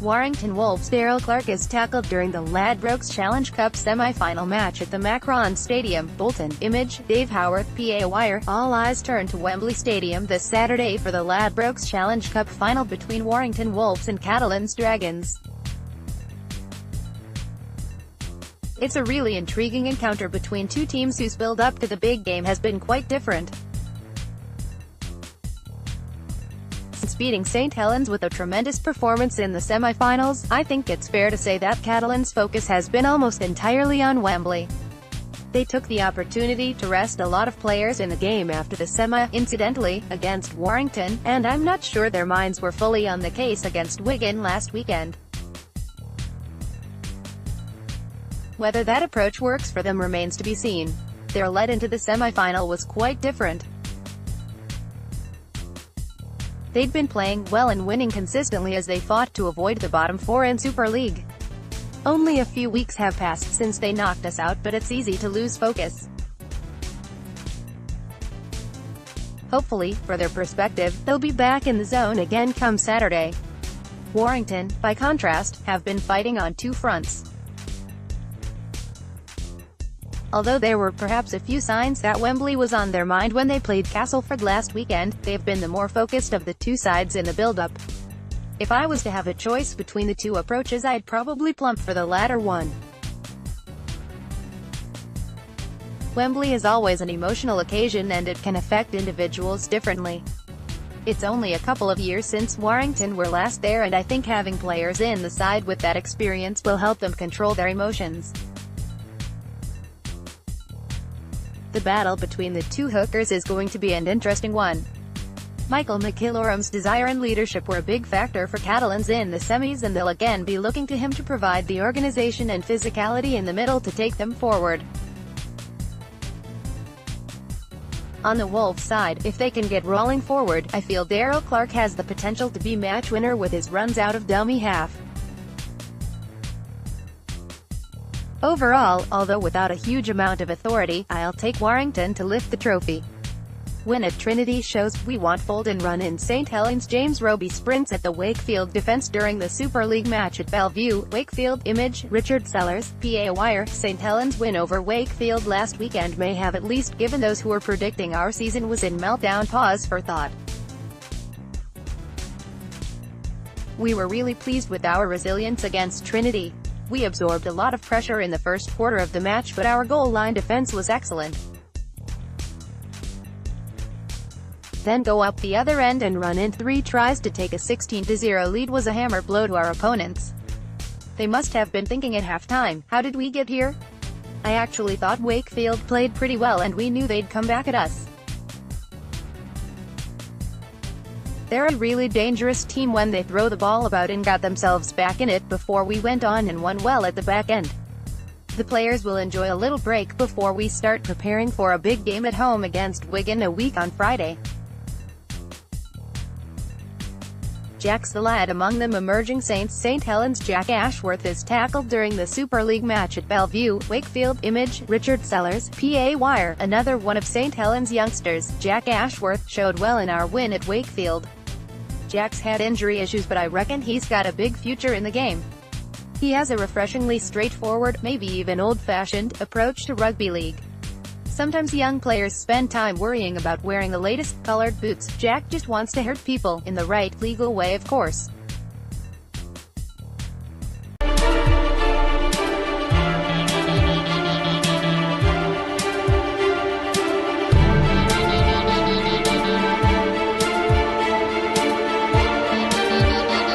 Warrington Wolves Daryl Clark is tackled during the Ladbrokes Challenge Cup semi-final match at the Macron Stadium, Bolton. Image, Dave Howarth, PA Wire. All eyes turn to Wembley Stadium this Saturday for the Ladbrokes Challenge Cup final between Warrington Wolves and Catalans Dragons. It's a really intriguing encounter between two teams whose build-up to the big game has been quite different. Since beating St Helens with a tremendous performance in the semi-finals, I think it's fair to say that Catalans' focus has been almost entirely on Wembley. They took the opportunity to rest a lot of players in the game after the semi, incidentally, against Warrington, and I'm not sure their minds were fully on the case against Wigan last weekend. Whether that approach works for them remains to be seen. Their lead into the semi-final was quite different. They'd been playing well and winning consistently as they fought to avoid the bottom four in Super League. Only a few weeks have passed since they knocked us out, but it's easy to lose focus. Hopefully, for their perspective, they'll be back in the zone again come Saturday. Warrington, by contrast, have been fighting on two fronts. Although there were perhaps a few signs that Wembley was on their mind when they played Castleford last weekend, they've been the more focused of the two sides in the build-up. If I was to have a choice between the two approaches, I'd probably plump for the latter one. Wembley is always an emotional occasion and it can affect individuals differently. It's only a couple of years since Warrington were last there, and I think having players in the side with that experience will help them control their emotions. The battle between the two hookers is going to be an interesting one. Michael McIlorum's desire and leadership were a big factor for Catalans in the semis, and they'll again be looking to him to provide the organization and physicality in the middle to take them forward. On the Wolves side, if they can get rolling forward, I feel Daryl Clark has the potential to be match winner with his runs out of dummy half. Overall, although without a huge amount of authority, I'll take Warrington to lift the trophy. Win at Trinity shows we want fold and run in St Helens. James Roby sprints at the Wakefield defence during the Super League match at Bellevue. Wakefield. Image, Richard Sellers, PA Wire. St Helens' win over Wakefield last weekend may have at least given those who were predicting our season was in meltdown pause for thought. We were really pleased with our resilience against Trinity. We absorbed a lot of pressure in the first quarter of the match, but our goal line defense was excellent. Then go up the other end and run in 3 tries to take a 16-0 lead was a hammer blow to our opponents. They must have been thinking at halftime, how did we get here? I actually thought Wakefield played pretty well and we knew they'd come back at us. They're a really dangerous team when they throw the ball about and got themselves back in it before we went on and won well at the back end. The players will enjoy a little break before we start preparing for a big game at home against Wigan a week on Friday. Jack's the lad among them. Emerging Saints. St Helens. Jack Ashworth is tackled during the Super League match at Bellevue. Wakefield. Image, Richard Sellers, PA Wire. Another one of St Helens' youngsters, Jack Ashworth, showed well in our win at Wakefield. Jack's had injury issues, but I reckon he's got a big future in the game. He has a refreshingly straightforward, maybe even old-fashioned, approach to rugby league. Sometimes young players spend time worrying about wearing the latest colored boots. Jack just wants to hurt people, in the right, legal way of course.